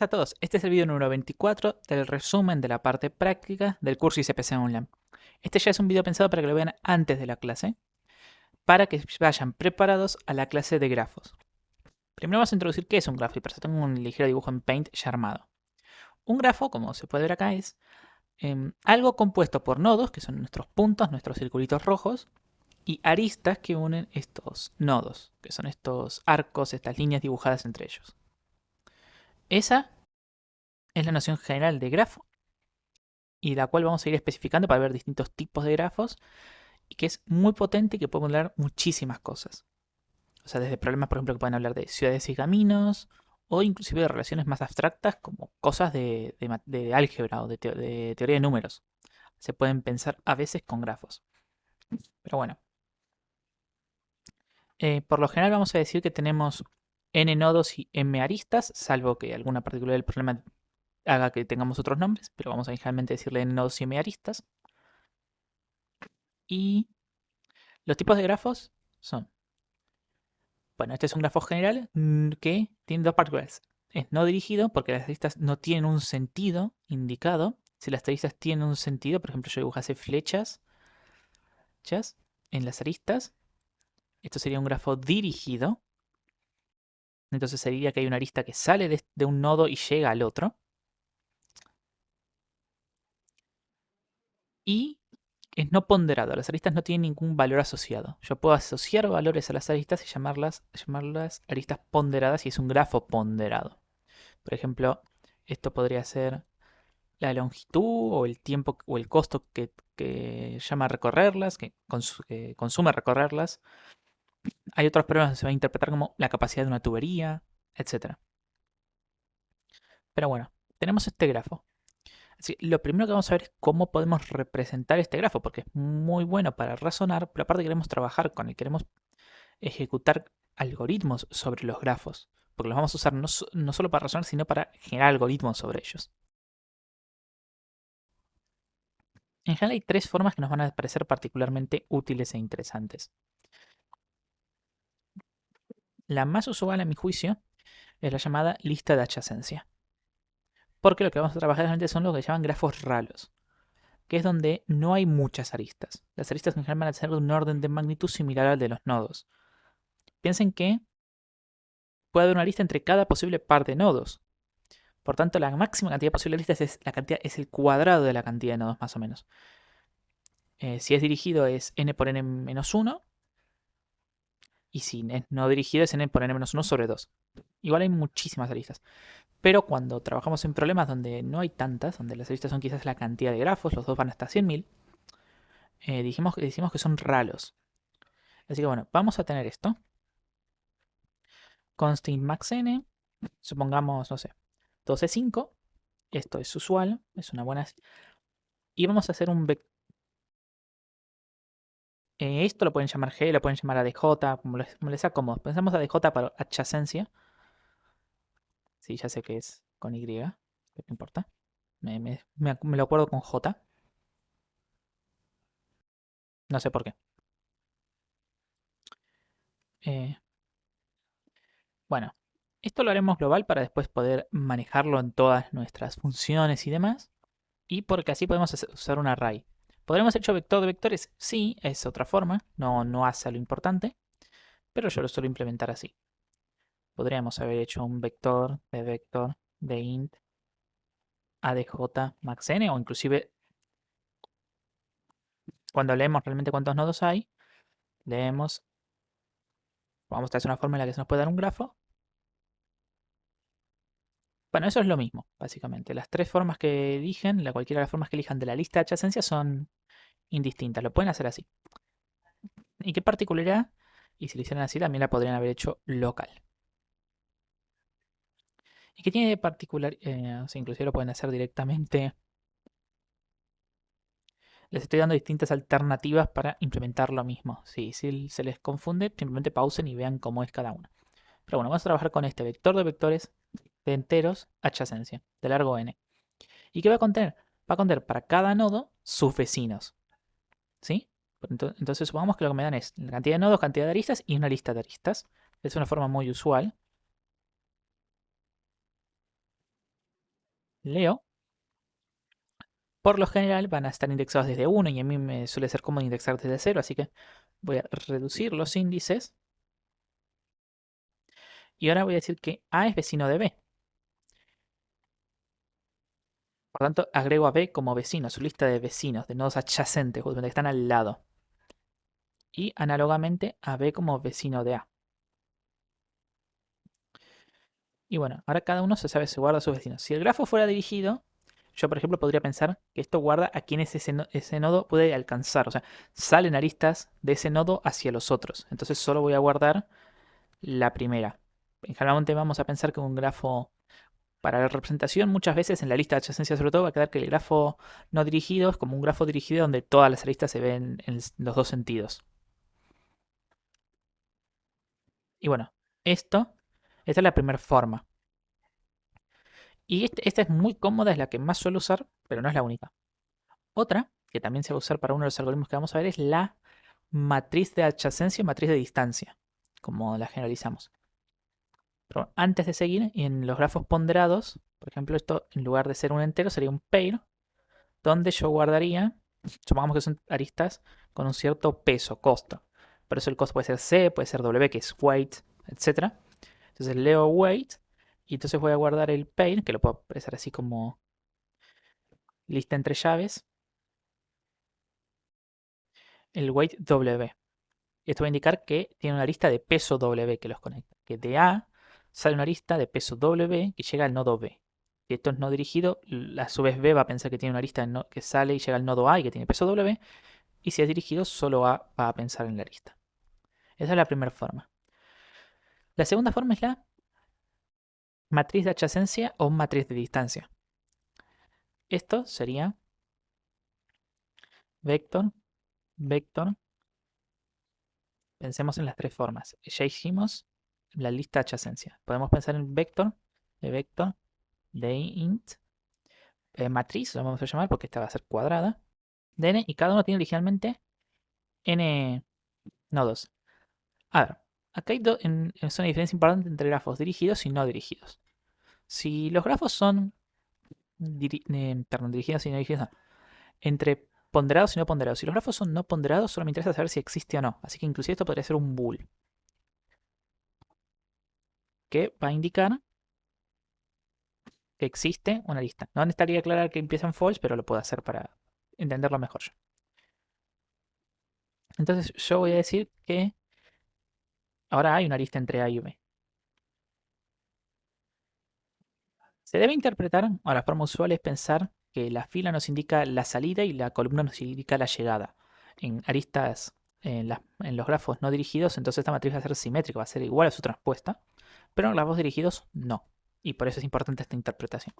días a todos. Este es el video número 24 del resumen de la parte práctica del curso ICPC Online. Este ya es un video pensado para que lo vean antes de la clase, para que vayan preparados a la clase de grafos. Primero vamos a introducir qué es un grafo y para eso tengo un ligero dibujo en Paint ya armado. Un grafo, como se puede ver acá, es algo compuesto por nodos, que son nuestros puntos, nuestros circulitos rojos, y aristas que unen estos nodos, que son estos arcos, estas líneas dibujadas entre ellos. Esa es la noción general de grafo y la cual vamos a ir especificando para ver distintos tipos de grafos y que es muy potente y que puede modelar muchísimas cosas. O sea, desde problemas, por ejemplo, que pueden hablar de ciudades y caminos o inclusive de relaciones más abstractas como cosas de álgebra o de teoría de números. Se pueden pensar a veces con grafos. Pero bueno, por lo general vamos a decir que tenemos n nodos y m aristas, salvo que alguna partícula del problema haga que tengamos otros nombres, pero vamos a generalmente decirle n nodos y m aristas. Y los tipos de grafos son, bueno, este es un grafo general que tiene dos particularidades. Es no dirigido porque las aristas no tienen un sentido indicado. Si las aristas tienen un sentido, por ejemplo, yo dibujase flechas en las aristas, esto sería un grafo dirigido. Entonces sería que hay una arista que sale de un nodo y llega al otro. Y es no ponderado. Las aristas no tienen ningún valor asociado. Yo puedo asociar valores a las aristas y llamarlas aristas ponderadas y es un grafo ponderado. Por ejemplo, esto podría ser la longitud o el tiempo o el costo que llama recorrerlas, que consume recorrerlas. Hay otros problemas que se va a interpretar como la capacidad de una tubería, etc. Pero bueno, tenemos este grafo. Así que lo primero que vamos a ver es cómo podemos representar este grafo, porque es muy bueno para razonar, pero aparte queremos trabajar con él, queremos ejecutar algoritmos sobre los grafos, porque los vamos a usar no solo para razonar, sino para generar algoritmos sobre ellos. En general hay tres formas que nos van a parecer particularmente útiles e interesantes. La más usual, a mi juicio, es la llamada lista de adyacencia. Porque lo que vamos a trabajar realmente son lo que llaman grafos ralos, que es donde no hay muchas aristas. Las aristas en general van a ser de un orden de magnitud similar al de los nodos. Piensen que puede haber una lista entre cada posible par de nodos. Por tanto, la máxima cantidad posible de listas es el cuadrado de la cantidad de nodos, más o menos. Si es dirigido es n por n menos 1. Y si es no dirigido es n por n menos 1 sobre 2. Igual hay muchísimas aristas. Pero cuando trabajamos en problemas donde no hay tantas, donde las aristas son quizás la cantidad de grafos, los dos van hasta 100.000, decimos que son ralos. Así que bueno, vamos a tener esto. Constraint max n, supongamos, no sé, 12,5. Esto es usual, es una buena. Y vamos a hacer un vector. Esto lo pueden llamar G, lo pueden llamar ADJ, como les sea cómodo. Pensamos ADJ para adyacencia. Sí, ya sé que es con Y, pero no importa. Me lo acuerdo con J. No sé por qué. Eh, bueno, esto lo haremos global para después poder manejarlo en todas nuestras funciones y demás. Y porque así podemos usar un array. ¿Podremos haber hecho vector de vectores? Sí, es otra forma. No hace lo importante. Pero yo lo suelo implementar así. Podríamos haber hecho un vector de int ADJ max n o inclusive cuando leemos realmente cuántos nodos hay, leemos, vamos a hacer una forma en la que se nos puede dar un grafo. Bueno, eso es lo mismo, básicamente. Las tres formas que eligen, cualquiera de las formas que elijan de la lista de adyacencia son indistintas. Lo pueden hacer así. ¿Y qué particularidad? Y si lo hicieran así, también la podrían haber hecho local. ¿Y qué tiene de particular? O sea, inclusive lo pueden hacer directamente. Les estoy dando distintas alternativas para implementar lo mismo. Si se les confunde, simplemente pausen y vean cómo es cada una. Pero bueno, vamos a trabajar con este vector de vectores de enteros adyacencia, de largo n. ¿Y qué va a contener? Va a contener para cada nodo sus vecinos. ¿Sí? Entonces supongamos que lo que me dan es la cantidad de nodos, cantidad de aristas y una lista de aristas. Es una forma muy usual. leo. Por lo general van a estar indexados desde 1 y a mí me suele ser cómodo indexar desde 0, así que voy a reducir los índices. Y ahora voy a decir que A es vecino de B. Por tanto, agrego a B como vecino, su lista de vecinos, de nodos adyacentes, justamente que están al lado. Y análogamente a B como vecino de A. Y bueno, ahora cada uno se sabe, se guarda a sus vecinos. Si el grafo fuera dirigido, yo por ejemplo podría pensar que esto guarda a quienes ese nodo puede alcanzar. O sea, salen aristas de ese nodo hacia los otros. Entonces solo voy a guardar la primera. Generalmente vamos a pensar que un grafo para la representación, muchas veces en la lista de adyacencia sobre todo, va a quedar que el grafo no dirigido es como un grafo dirigido donde todas las aristas se ven en los dos sentidos. Y bueno, esta es la primera forma. Y esta es muy cómoda, es la que más suelo usar, pero no es la única. Otra, que también se va a usar para uno de los algoritmos que vamos a ver, es la matriz de adyacencia o matriz de distancia, como la generalizamos. Pero antes de seguir, en los grafos ponderados, por ejemplo, esto en lugar de ser un entero sería un pair, donde yo guardaría, supongamos que son aristas con un cierto peso, costo. Por eso el costo puede ser C, puede ser W, que es weight, etc. Entonces leo weight y entonces voy a guardar el pair, que lo puedo expresar así como lista entre llaves, el weight W. Esto va a indicar que tiene una lista de peso W que los conecta. Que de A sale una lista de peso W que llega al nodo B. Si esto es no dirigido, a su vez B va a pensar que tiene una lista que sale y llega al nodo A y que tiene peso W. Y si es dirigido, solo A va a pensar en la lista. Esa es la primera forma. La segunda forma es la matriz de adyacencia o matriz de distancia. Esto sería vector, vector. Pensemos en las tres formas. Ya hicimos la lista de adyacencia. Podemos pensar en vector, de int, matriz, lo vamos a llamar porque esta va a ser cuadrada, de n, y cada uno tiene originalmente n nodos. A ver, acá hay es una diferencia importante entre grafos dirigidos y no dirigidos. Si los grafos son dirigidos y no dirigidos, no. Entre ponderados y no ponderados. Si los grafos son no ponderados, solo me interesa saber si existe o no. Así que inclusive esto podría ser un bool, que va a indicar que existe una lista. No necesitaría aclarar que empieza en false, pero lo puedo hacer para entenderlo mejor yo. Entonces yo voy a decir que ahora hay una lista entre A y B. Se debe interpretar, o la forma usual es pensar que la fila nos indica la salida y la columna nos indica la llegada. En aristas, en los grafos no dirigidos, entonces esta matriz va a ser simétrica, va a ser igual a su transpuesta, pero en grafos dirigidos no. Y por eso es importante esta interpretación.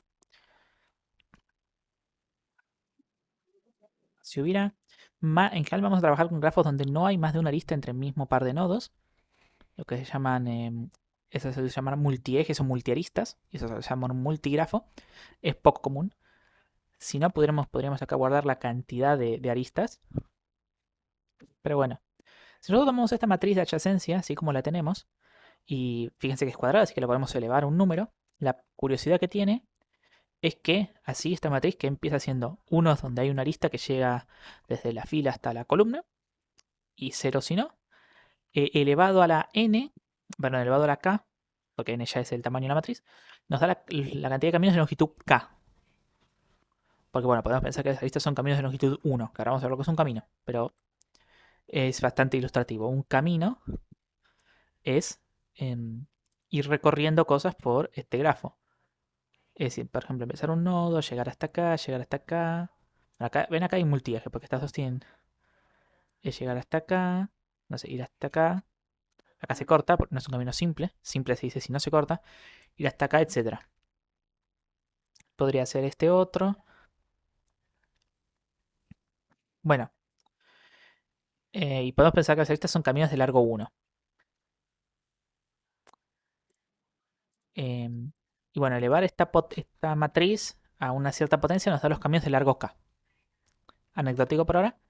Si hubiera, en general vamos a trabajar con grafos donde no hay más de una arista entre el mismo par de nodos, lo que se llaman, eso se llaman multiejes o multiaristas, y eso se llama un multigrafo, es poco común. Si no, podríamos acá guardar la cantidad de aristas. Pero bueno, si nosotros tomamos esta matriz de adyacencia, así como la tenemos, y fíjense que es cuadrada, así que la podemos elevar a un número, la curiosidad que tiene es que así esta matriz que empieza siendo unos donde hay una arista que llega desde la fila hasta la columna, y cero si no, elevado a la n, bueno, elevado a la k, porque n ya es el tamaño de la matriz, nos da la cantidad de caminos de longitud k. Porque bueno, podemos pensar que las aristas son caminos de longitud 1, que ahora vamos a ver lo que es un camino, pero es bastante ilustrativo. Un camino es ir recorriendo cosas por este grafo. Es decir, por ejemplo, empezar un nodo, llegar hasta acá, llegar hasta acá. Ven acá hay multieje, porque estas dos tienen. Es llegar hasta acá, no sé, ir hasta acá. Acá se corta, porque no es un camino simple. Simple se dice si no se corta. Ir hasta acá, etcétera. Podría ser este otro. Bueno, y podemos pensar que las aristas son caminos de largo 1. Y bueno, elevar esta matriz a una cierta potencia nos da los caminos de largo k. Anecdótico por ahora.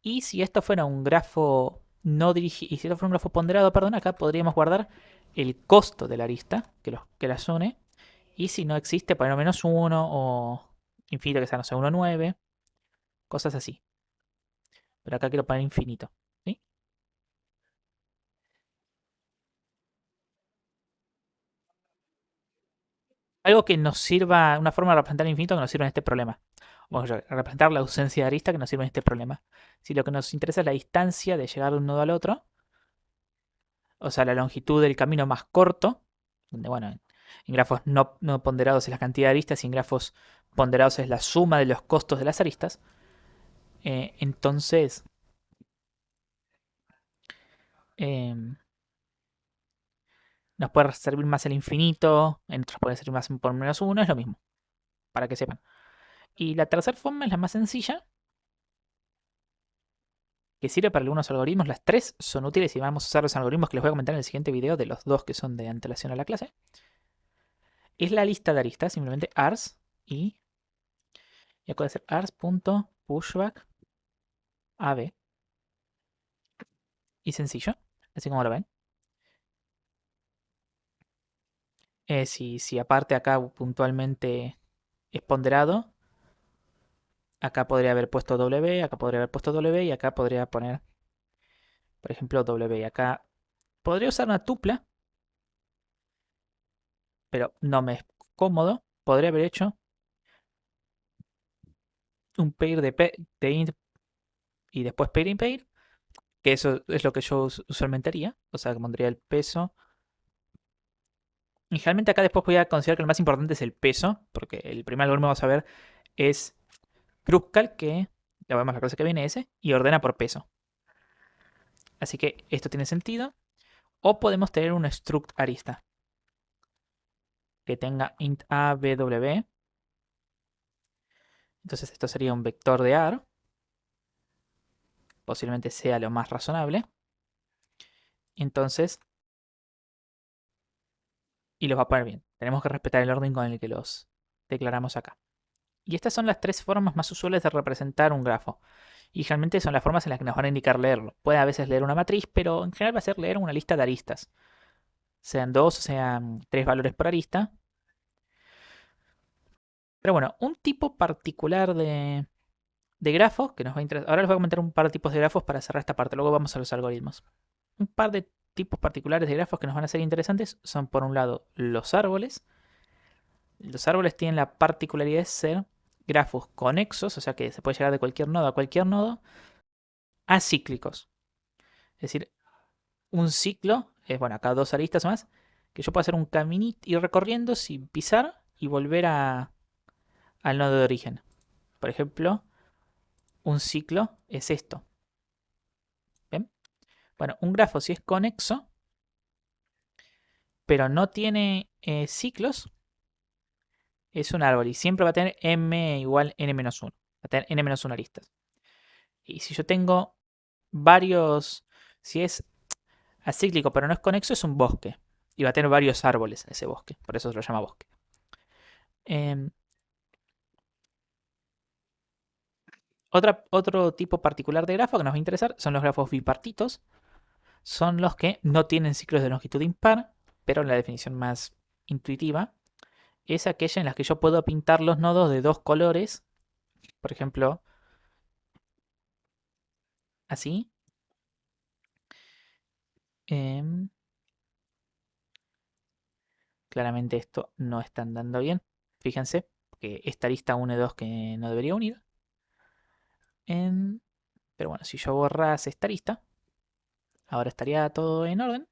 Y si esto fuera un grafo no dirigido, y si esto fuera un grafo ponderado, perdón, acá podríamos guardar el costo de la arista que las une Y si no existe, poner -1 o infinito que sea, no sé, 1,9. Cosas así. Pero acá quiero poner infinito. ¿Sí? Algo que nos sirva, una forma de representar el infinito que nos sirva en este problema. O sea, representar la ausencia de arista que nos sirve en este problema. Si lo que nos interesa es la distancia de llegar de un nodo al otro, o sea, la longitud del camino más corto, donde, bueno, en grafos no ponderados es la cantidad de aristas y en grafos ponderados es la suma de los costos de las aristas, entonces eh, nos puede servir más el infinito, en otros puede servir más por -1, es lo mismo, para que sepan. Y la tercera forma es la más sencilla, que sirve para algunos algoritmos. Las tres son útiles y vamos a usar los algoritmos que les voy a comentar en el siguiente video de los dos que son de antelación a la clase. Es la lista de aristas, simplemente ars y ya puede ser ars.pushback AB y sencillo, así como lo ven. Si aparte acá puntualmente es ponderado, acá podría haber puesto W, acá podría haber puesto W y acá podría poner, por ejemplo, W. Y acá podría usar una tupla, pero no me es cómodo. Podría haber hecho un pair de int y después pair in pair, que eso es lo que yo usualmente haría. O sea, que pondría el peso. Y realmente acá después voy a considerar que lo más importante es el peso, porque el primer algoritmo que vamos a ver es Kruskal, que ya vemos la clase que viene ese, y ordena por peso. Así que esto tiene sentido. O podemos tener un struct arista que tenga int a, b, w. Entonces esto sería un vector de AR. Posiblemente sea lo más razonable. Entonces, y los va a poner bien. Tenemos que respetar el orden con el que los declaramos acá. Y estas son las tres formas más usuales de representar un grafo. Y realmente son las formas en las que nos van a indicar leerlo. Puede a veces leer una matriz, pero en general va a ser leer una lista de aristas. Sean dos o sean tres valores por arista. Pero bueno, un tipo particular de grafos que nos va a interesar. Ahora les voy a comentar un par de tipos de grafos para cerrar esta parte. Luego vamos a los algoritmos. Un par de tipos particulares de grafos que nos van a ser interesantes son, por un lado, los árboles. Los árboles tienen la particularidad de ser grafos conexos, o sea que se puede llegar de cualquier nodo a cualquier nodo, acíclicos. Es decir, un ciclo es, bueno, acá dos aristas más, que yo puedo hacer un caminito, ir recorriendo sin pisar y volver al nodo de origen. Por ejemplo, un ciclo es esto. ¿Ven? Bueno, un grafo si es conexo, pero no tiene ciclos, es un árbol y siempre va a tener m igual n-1. Va a tener n-1 aristas. Y si yo tengo varios, si es acíclico pero no es conexo, es un bosque. Y va a tener varios árboles en ese bosque. Por eso se lo llama bosque. Eh, otro tipo particular de grafo que nos va a interesar son los grafos bipartitos. Son los que no tienen ciclos de longitud impar, pero la definición más intuitiva es aquella en la que yo puedo pintar los nodos de dos colores. Por ejemplo, así. Em, Claramente esto no está andando bien. Fíjense que esta lista une dos que no debería unir. Pero bueno, si yo borrase esta lista, ahora estaría todo en orden.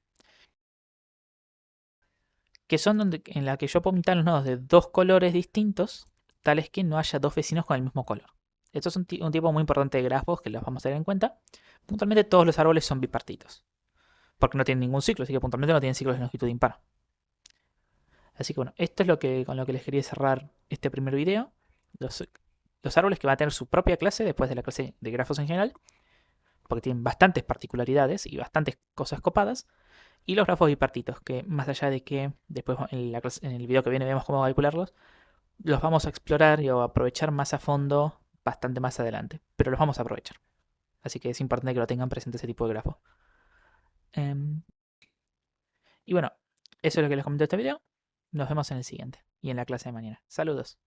Que son en la que yo puedo pintar los nodos de dos colores distintos, tales que no haya dos vecinos con el mismo color. Esto es un tipo muy importante de grafos que los vamos a tener en cuenta. Puntualmente todos los árboles son bipartitos. Porque no tienen ningún ciclo, así que puntualmente no tienen ciclos de longitud impar. Así que bueno, esto es con lo que les quería cerrar este primer video. Los árboles que van a tener su propia clase después de la clase de grafos en general, porque tienen bastantes particularidades y bastantes cosas copadas. Y los grafos bipartitos, que más allá de que después en el video que viene vemos cómo calcularlos, los vamos a explorar y a aprovechar más a fondo bastante más adelante. Pero los vamos a aprovechar. Así que es importante que lo tengan presente ese tipo de grafo. Y bueno, eso es lo que les comenté en este video. Nos vemos en el siguiente y en la clase de mañana. Saludos.